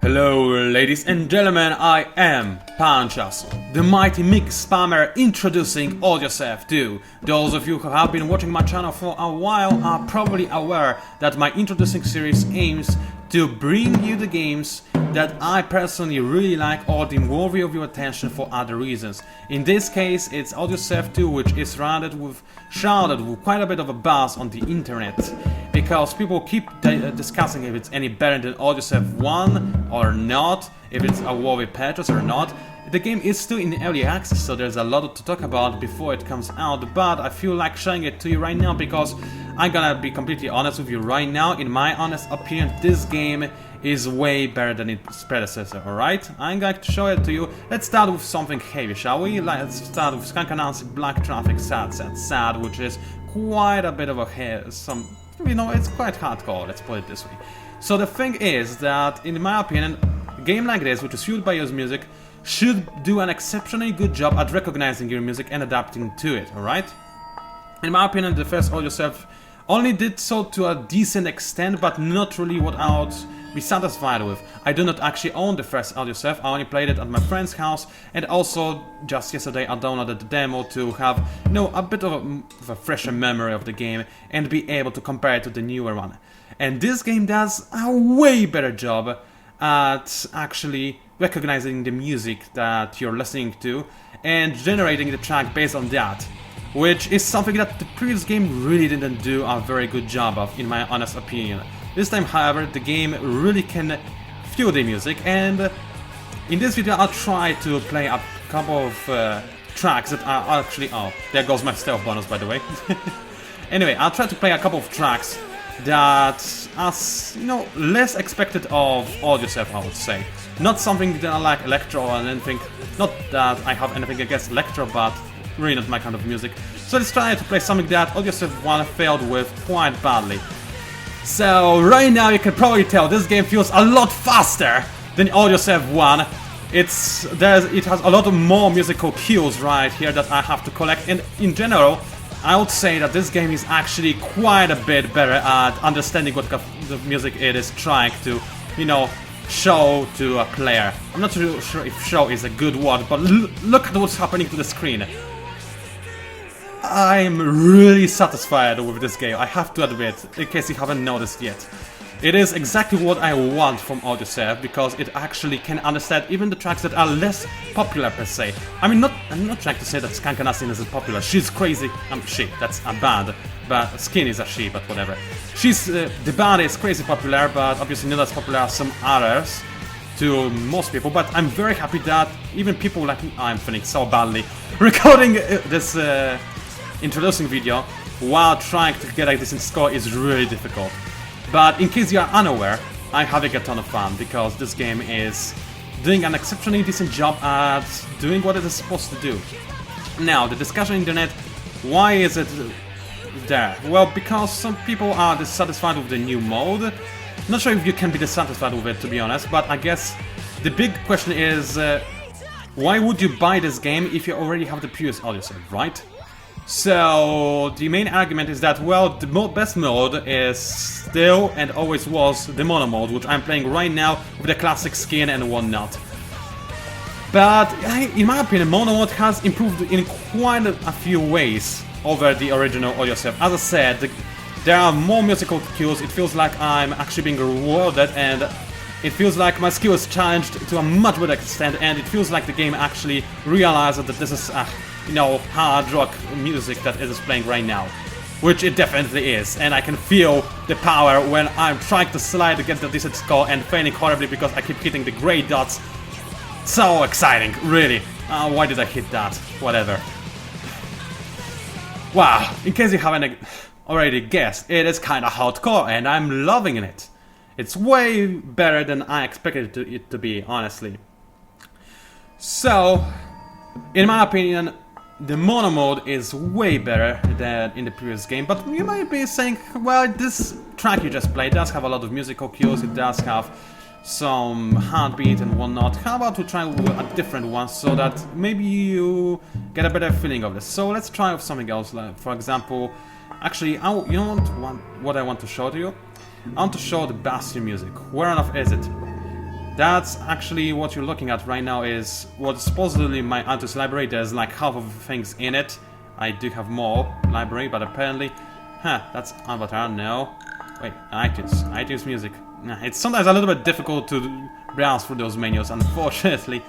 Hello ladies and gentlemen, I am PANCZASU, the mighty mix spammer introducing Audiosurf 2. Those of you who have been watching my channel for a while are probably aware that my introducing series aims to bring you the games that I personally really like or deem worthy of your attention for other reasons. In this case, it's Audiosurf 2, which is shrouded with quite a bit of a buzz on the internet, because people keep discussing if it's any better than Audiosurf 1 or not, if it's a worthy purchase or not. The game is still in early access, so there's a lot to talk about before it comes out, but I feel like showing it to you right now because I'm gonna be completely honest with you right now. In my honest opinion, this game is way better than its predecessor, alright? I'm going to show it to you. Let's start with something heavy, shall we? Let's start with Skunk Anansie, Black Traffic, Sad, which is quite a bit of it's quite hardcore, let's put it this way. So the thing is that, in my opinion, a game like this, which is fueled by your music, should do an exceptionally good job at recognizing your music and adapting to it, alright? In my opinion, the first Audiosurf only did so to a decent extent, but not really what I would be satisfied with. I do not actually own the first Audiosurf, I only played it at my friend's house, and also just yesterday I downloaded the demo to have, a bit of a fresher memory of the game and be able to compare it to the newer one. And this game does a way better job at actually recognizing the music that you're listening to and generating the track based on that, which is something that the previous game really didn't do a very good job of, in my honest opinion. This time, however, the game really can fuel the music, and in this video I'll try to play a couple of tracks that are actually... Oh, there goes my stealth bonus, by the way. Anyway, I'll try to play a couple of tracks that are, less expected of Audiosurf, I would say. Not something that I like electro or anything, not that I have anything against electro, but really not my kind of music. So let's try to play something that Audiosurf 1 failed with quite badly. So right now you can probably tell this game feels a lot faster than Audiosurf 1. It has a lot more musical cues right here that I have to collect, and in general I would say that this game is actually quite a bit better at understanding what kind of music it is trying to, show to a player. I'm not really sure if show is a good word, but look at what's happening to the screen. I'm really satisfied with this game, I have to admit, in case you haven't noticed yet. It is exactly what I want from Audiosurf, because it actually can understand even the tracks that are less popular per se. I'm not trying to say that Skunk Anansie isn't popular. She's crazy. That's a band. But Skin is a she, but whatever. The band is crazy popular, but obviously not as popular as some others to most people. But I'm very happy that even people like me, I'm feeling so badly recording this introducing video while trying to get a decent score is really difficult. But in case you are unaware, I'm having a ton of fun because this game is doing an exceptionally decent job at doing what it is supposed to do. Now, the discussion on the internet, why is it there? Well, because some people are dissatisfied with the new mode. Not sure if you can be dissatisfied with it, to be honest, but I guess the big question is, why would you buy this game if you already have the previous Audiosurf, right? So the main argument is that, well, the best mode is still and always was the mono mode, which I'm playing right now with the classic skin and whatnot. But in my opinion, mono mode has improved in quite a few ways over the original Audiosurf. As I said, there are more musical cues, it feels like I'm actually being rewarded, and it feels like my skill is challenged to a much better extent, and it feels like the game actually realizes that this is hard rock music that it is playing right now, which it definitely is, and I can feel the power when I'm trying to slide to get the decent score and failing horribly because I keep hitting the grey dots. So exciting, really. Why did I hit that? Whatever. Wow, in case you haven't already guessed, it is kinda hardcore and I'm loving it. It's way better than I expected it to be, honestly. So, in my opinion, the mono mode is way better than in the previous game, but you might be saying, well, this track you just played does have a lot of musical cues, it does have some heartbeat and whatnot. How about we try with a different one so that maybe you get a better feeling of this? So let's try with something else, like, for example, actually, you know what I want to show to you? I want to show the Bastion music. Where on earth is it? That's actually what you're looking at right now is what's supposedly my artist library. There's like half of the things in it. I do have more library, but apparently... that's Avatar, no. Wait, iTunes Music. It's sometimes a little bit difficult to browse through those menus, unfortunately.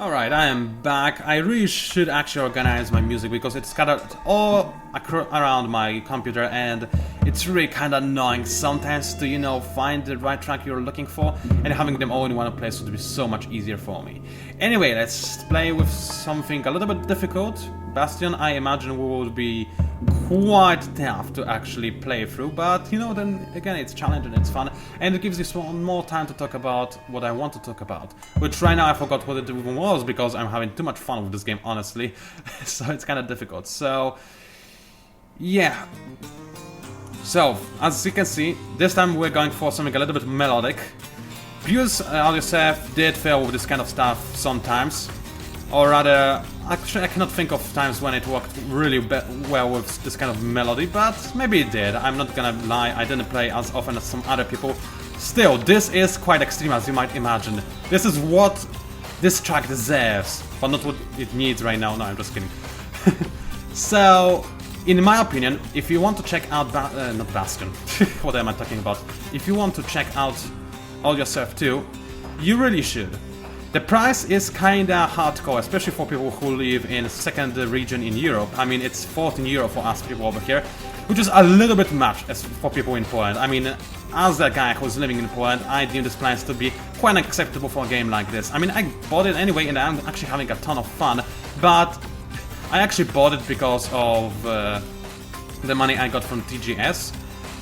Alright, I am back. I really should actually organize my music because it's scattered all around my computer and it's really kind of annoying sometimes to, you know, find the right track you're looking for, and having them all in one place would be so much easier for me. Anyway, let's play with something a little bit difficult. Bastion, I imagine, will be quite tough to actually play through, but you know, then again, it's challenging, it's fun, and it gives you some more time to talk about what I want to talk about, which right now I forgot what it even was because I'm having too much fun with this game, honestly. So it's kind of difficult. So yeah, so as you can see, this time we're going for something a little bit melodic. Previous Audiosurf did fail with this kind of stuff sometimes, or rather, actually I cannot think of times when it worked really well with this kind of melody, but maybe it did. I'm not gonna lie, I didn't play as often as some other people. Still, this is quite extreme, as you might imagine. This is what this track deserves, but not what it needs right now. No, I'm just kidding. So, in my opinion, if you want to check out not Bastion, what am I talking about? If you want to check out Audiosurf 2, you really should. The price is kinda hardcore, especially for people who live in second region in Europe. I mean, it's 14 euro for us people over here, which is a little bit much as for people in Poland. I mean, as a guy who's living in Poland, I deem this price to be quite acceptable for a game like this. I mean, I bought it anyway and I'm actually having a ton of fun, but I actually bought it because of the money I got from TGS,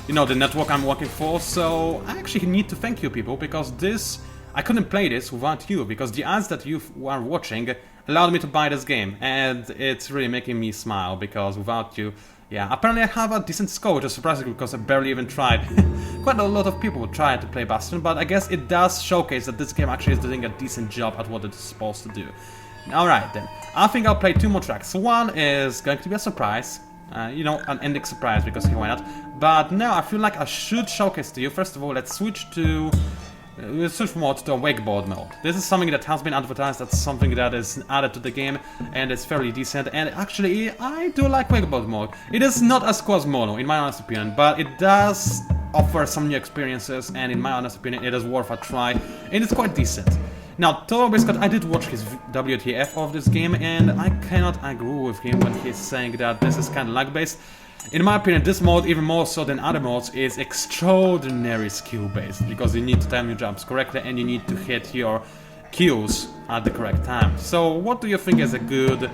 you know, the network I'm working for. So I actually need to thank you people, because I couldn't play this without you, because the ads that you are watching allowed me to buy this game, and it's really making me smile, because without you, yeah, apparently I have a decent score, which is surprising because I barely even tried. Quite a lot of people tried to play Bastion, but I guess it does showcase that this game actually is doing a decent job at what it's supposed to do. Alright then, I think I'll play two more tracks. One is going to be a surprise, you know, an ending surprise, because why not? But now I feel like I should showcase to you. First of all, let's switch to... We'll switch mode to a wakeboard mode. This is something that has been advertised as something that is added to the game, and it's fairly decent, and actually I do like wakeboard mode. It is not as cool as mono, in my honest opinion, but it does offer some new experiences, and in my honest opinion it is worth a try, and it's quite decent. Now, Toro Biscuit, I did watch his WTF of this game, and I cannot agree with him when he's saying that this is kind of lag-based. In my opinion, this mode, even more so than other modes, is extraordinary skill-based, because you need to time your jumps correctly and you need to hit your cues at the correct time. So, what do you think is a good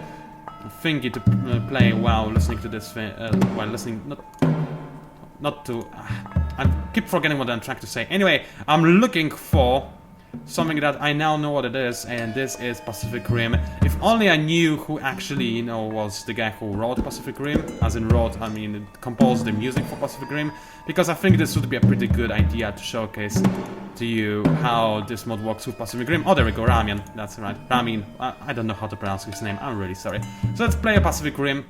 thingy to play while listening to this thing? While listening, not to. I keep forgetting what I'm trying to say. Anyway, I'm looking for something that I now know what it is, and this is Pacific Rim. If only I knew who actually, you know, was the guy who wrote Pacific Rim, as in wrote, I mean, composed the music for Pacific Rim, because I think this would be a pretty good idea to showcase to you how this mod works with Pacific Rim. Oh, there we go, Ramin, that's right, Ramin. I don't know how to pronounce his name, I'm really sorry. So let's play a Pacific Rim.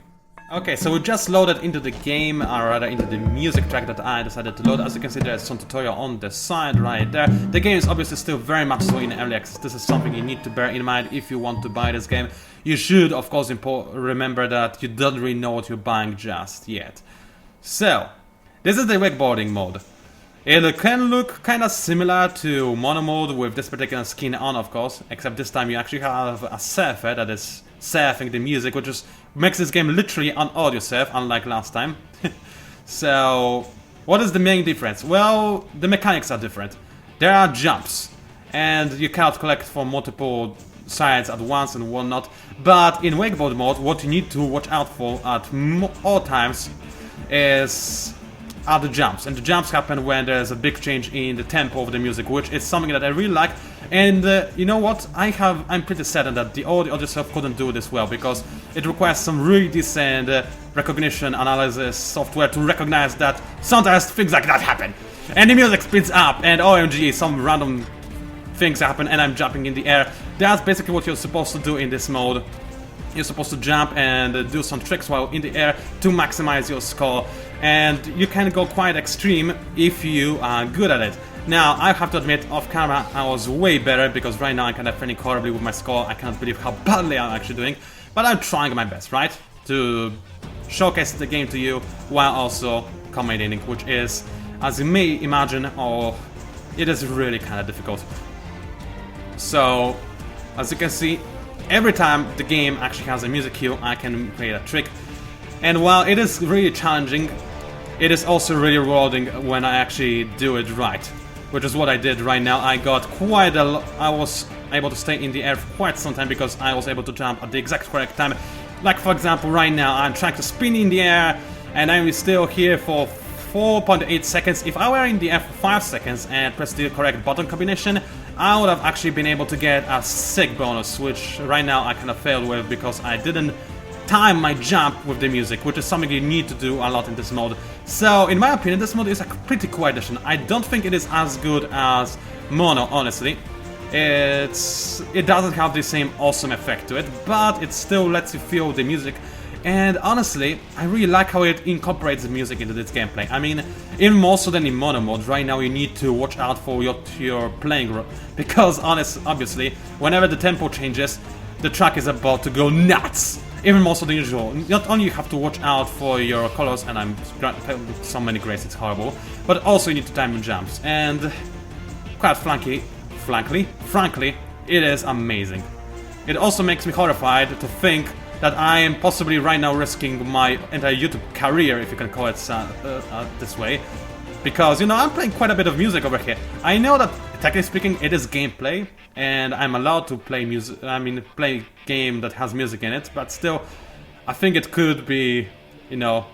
Okay, so we just loaded into the game, or rather into the music track that I decided to load. As you can see, there's some tutorial on the side right there. The game is obviously still very much so in early access. This is something you need to bear in mind if you want to buy this game. You should, of course, remember that you don't really know what you're buying just yet. So, this is the wakeboarding mode. It can look kind of similar to mono mode with this particular skin on, of course, except this time you actually have a surfer that is surfing the music, which is makes this game literally an Audiosurf, unlike last time. So, what is the main difference? Well, the mechanics are different. There are jumps, and you cannot collect from multiple sides at once and whatnot. But in wakeboard mode, what you need to watch out for at all times is the jumps, and the jumps happen when there's a big change in the tempo of the music, which is something that I really like. And you know what? I'm pretty sad that the Audiosurf couldn't do this well, because it requires some really decent recognition analysis software to recognize that sometimes things like that happen, and the music speeds up, and OMG, some random things happen, and I'm jumping in the air. That's basically what you're supposed to do in this mode. You're supposed to jump and do some tricks while in the air to maximize your score, and you can go quite extreme if you are good at it. Now, I have to admit, off camera I was way better, because right now I'm kind of failing horribly with my score. I can't believe how badly I'm actually doing, but I'm trying my best, right? To showcase the game to you while also commentating, which is, as you may imagine, it is really kind of difficult. So, as you can see, every time the game actually has a music cue, I can create a trick. And while it is really challenging, it is also really rewarding when I actually do it right. Which is what I did right now. I was able to stay in the air for quite some time because I was able to jump at the exact correct time. Like, for example, right now I'm trying to spin in the air and I'm still here for 4.8 seconds. If I were in the air for 5 seconds and pressed the correct button combination, I would have actually been able to get a sick bonus, which right now I kind of failed with because I didn't time my jump with the music, which is something you need to do a lot in this mode. So, in my opinion, this mode is a pretty cool addition. I don't think it is as good as Mono, honestly. It doesn't have the same awesome effect to it, but it still lets you feel the music. And honestly, I really like how it incorporates the music into this gameplay. I mean, even more so than in Mono mode, right now you need to watch out for your playing, because obviously, whenever the tempo changes, the track is about to go nuts! Even more so than usual. Not only you have to watch out for your colors, and I'm with so many grays, it's horrible, but also you need to time your jumps. And quite frankly, it is amazing. It also makes me horrified to think that I am possibly right now risking my entire YouTube career, if you can call it this way. Because, you know, I'm playing quite a bit of music over here. I know that, technically speaking, it is gameplay, and I'm allowed to play music, play game that has music in it, but still, I think it could be, you know,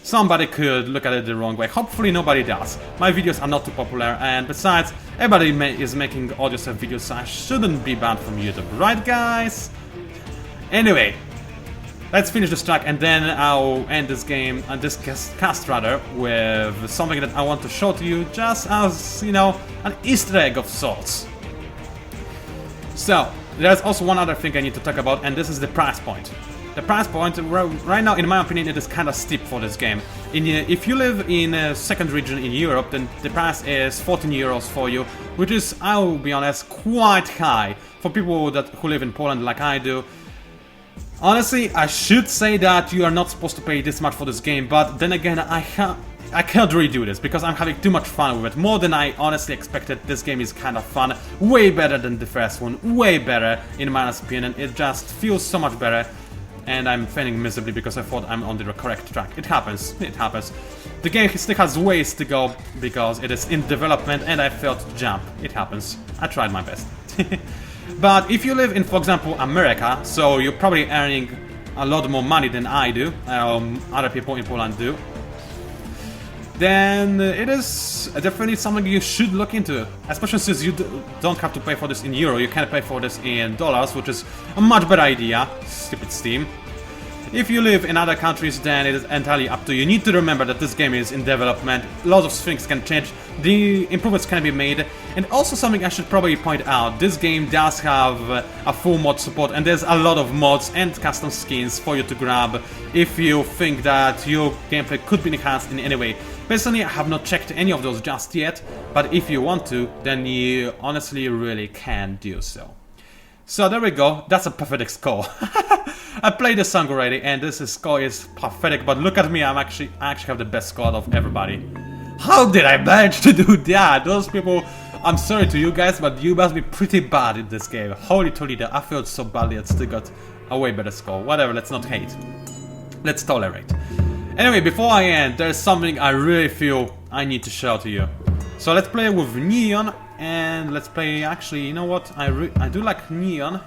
somebody could look at it the wrong way. Hopefully nobody does. My videos are not too popular, and besides, everybody is making Audiosurf videos, so I shouldn't be banned from YouTube, right guys? Anyway, let's finish this track and then I'll end this game, this cast rather, with something that I want to show to you, just as, you know, an Easter egg of sorts. So, there's also one other thing I need to talk about, and this is the price point. The price point, right now, in my opinion, it is kind of steep for this game. If you live in a second region in Europe, then the price is 14 euros for you, which is, I will be honest, quite high for people who live in Poland like I do. Honestly, I should say that you are not supposed to pay this much for this game, but then again, I can't really do this because I'm having too much fun with it. More than I honestly expected. This game is kind of fun, way better than the first one, way better in my opinion. It just feels so much better, and I'm failing miserably because I thought I'm on the correct track. It happens, it happens. The game still has ways to go because it is in development and I failed to jump. It happens. I tried my best. But if you live in, for example, America, so you're probably earning a lot more money than I do, other people in Poland do, then it is definitely something you should look into. Especially since you don't have to pay for this in euro, you can pay for this in dollars, which is a much better idea. Stupid Steam. If you live in other countries, then it is entirely up to you. You need to remember that this game is in development, lots of things can change, the improvements can be made, and also something I should probably point out, this game does have a full mod support, and there's a lot of mods and custom skins for you to grab if you think that your gameplay could be enhanced in any way. Personally, I have not checked any of those just yet, but if you want to, then you honestly really can do so. So there we go, that's a pathetic score. I played the song already and this score is pathetic, but look at me, I actually have the best score of everybody. How did I manage to do that? Those people, I'm sorry to you guys, but you must be pretty bad in this game. Holy Toledo, I felt so badly and still got a way better score. Whatever, let's not hate. Let's tolerate. Anyway, before I end, there's something I really feel I need to show to you. So let's play with Neon, and let's play, actually, you know what, I do like Neon,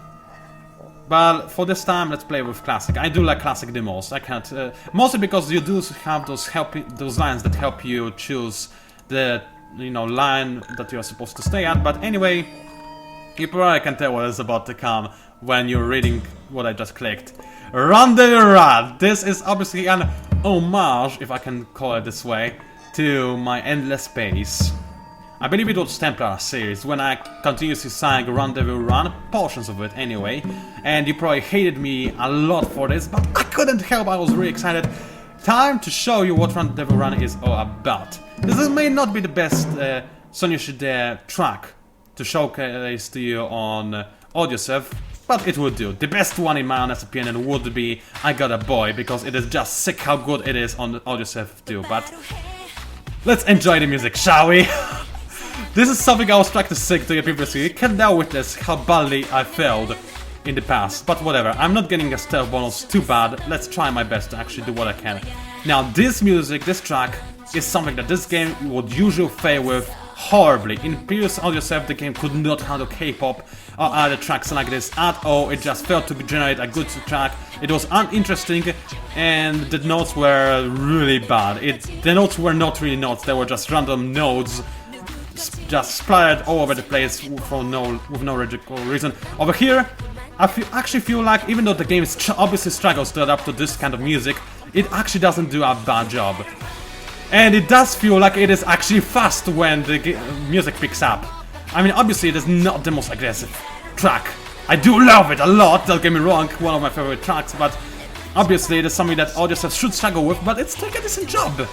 but for this time let's play with Classic. I do like Classic the most. I can't, mostly because you do have those lines that help you choose the, you know, line that you're supposed to stay at, but anyway, you probably can tell what is about to come when you're reading what I just clicked. Run the Run! This is obviously an homage, if I can call it this way, to my Endless Space. I believe it was Templar series, when I continuously sang Run Devil Run, portions of it anyway, and you probably hated me a lot for this, but I couldn't help, I was really excited. Time to show you what Run Devil Run is all about. This may not be the best Soня시대 track to showcase to you on Audiosurf, but it would do. The best one in my honest opinion would be I Got a Boy, because it is just sick how good it is on Audiosurf too. But let's enjoy the music, shall we? This is something I was trying to sing to you previously. You can now witness how badly I failed in the past, but whatever. I'm not getting a stealth bonus too bad. Let's try my best to actually do what I can. Now this music, this track, is something that this game would usually fail with horribly. In previous Audiosurf, the game could not handle K-pop or other tracks like this at all. It just failed to generate a good track. It was uninteresting, and the notes were really bad. The notes were not really notes, they were just random notes, just splattered all over the place with no logical reason. Over here, I actually feel like, even though the game obviously struggles to adapt to this kind of music, it actually doesn't do a bad job. And it does feel like it is actually fast when the music picks up. I mean, obviously it is not the most aggressive track. I do love it a lot, don't get me wrong, one of my favorite tracks, but obviously it is something that Audiosurf should struggle with, but it's doing a decent job.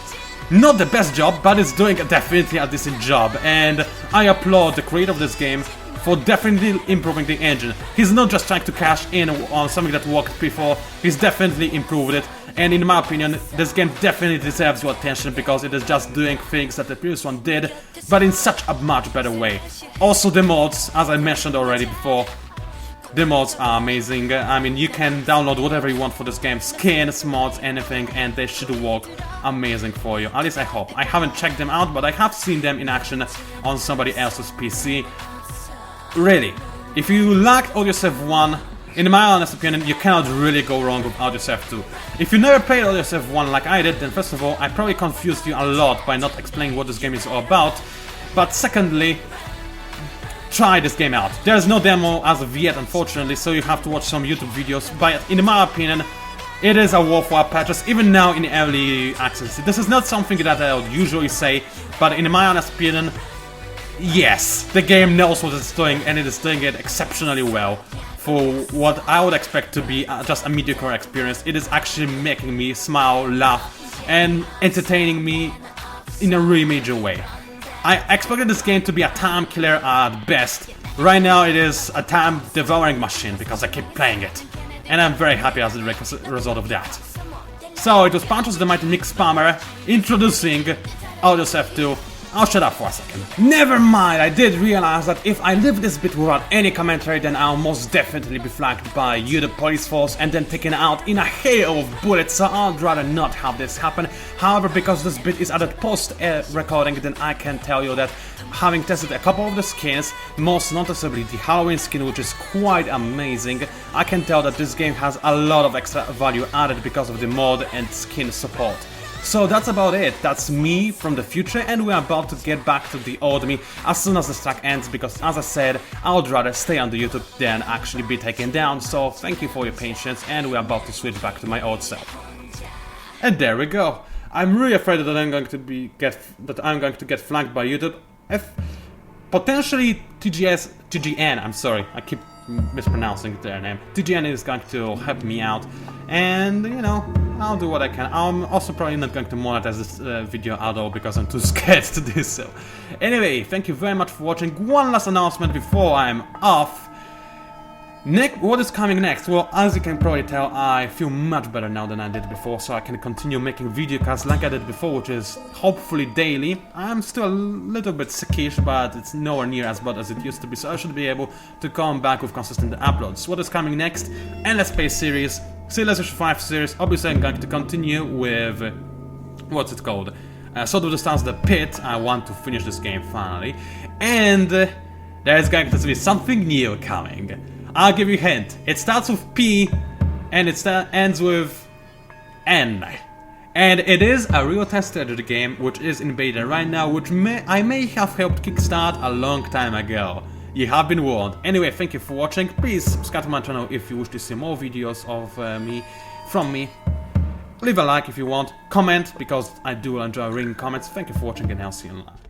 Not the best job, but it's doing definitely a decent job, and I applaud the creator of this game for definitely improving the engine. He's not just trying to cash in on something that worked before, he's definitely improved it, and in my opinion, this game definitely deserves your attention because it is just doing things that the previous one did, but in such a much better way. Also the mods, as I mentioned already before, the mods are amazing. I mean, you can download whatever you want for this game, skins, mods, anything, and they should work amazing for you. At least I hope. I haven't checked them out, but I have seen them in action on somebody else's PC. Really, if you like Audiosurf 1, in my honest opinion, you cannot really go wrong with Audiosurf 2. If you never played Audiosurf 1 like I did, then first of all, I probably confused you a lot by not explaining what this game is all about. But secondly, try this game out. There's no demo as of yet, unfortunately, so you have to watch some YouTube videos. But in my opinion, it is a worthwhile purchase, even now in early access. This is not something that I would usually say, but in my honest opinion, yes, the game knows what it's doing, and it is doing it exceptionally well. For what I would expect to be just a mediocre experience, it is actually making me smile, laugh, and entertaining me in a really major way. I expected this game to be a time killer at best. Right now it is a time devouring machine because I keep playing it. And I'm very happy as a result of that. So it was PANCZASU the Mighty Mix Spammer introducing Audiosurf 2. I'll shut up for a second. Never mind, I did realize that if I leave this bit without any commentary, then I'll most definitely be flagged by you, the police force, and then taken out in a hail of bullets, so I'd rather not have this happen. However, because this bit is added post-recording, then I can tell you that having tested a couple of the skins, most noticeably the Halloween skin, which is quite amazing, I can tell that this game has a lot of extra value added because of the mod and skin support. So that's about it. That's me from the future, and we're about to get back to the old me as soon as this track ends, because as I said, I would rather stay on the YouTube than actually be taken down. So thank you for your patience, and we're about to switch back to my old self. And there we go. I'm really afraid that I'm going to get flagged by YouTube. Potentially TGN, I'm sorry, I keep mispronouncing their name. TGN is going to help me out, and you know, I'll do what I can. I'm also probably not going to monetize this video at all because I'm too scared to do so. Anyway, thank you very much for watching. One last announcement before I'm off. What is coming next? Well, as you can probably tell, I feel much better now than I did before, so I can continue making videocasts like I did before, which is hopefully daily. I'm still a little bit sickish, but it's nowhere near as bad as it used to be, so I should be able to come back with consistent uploads. What is coming next? Endless Space series, Civilization 5 series. Obviously I'm going to continue with, what's it called? Sword of the Stars, The Pit. I want to finish this game finally. And there is going to be something new coming. I'll give you a hint. It starts with P and it ends with N. And it is a real test strategy game which is in beta right now, which I may have helped kickstart a long time ago. You have been warned. Anyway, thank you for watching. Please subscribe to my channel if you wish to see more videos of from me. Leave a like if you want. Comment, because I do enjoy reading comments. Thank you for watching, and I'll see you online.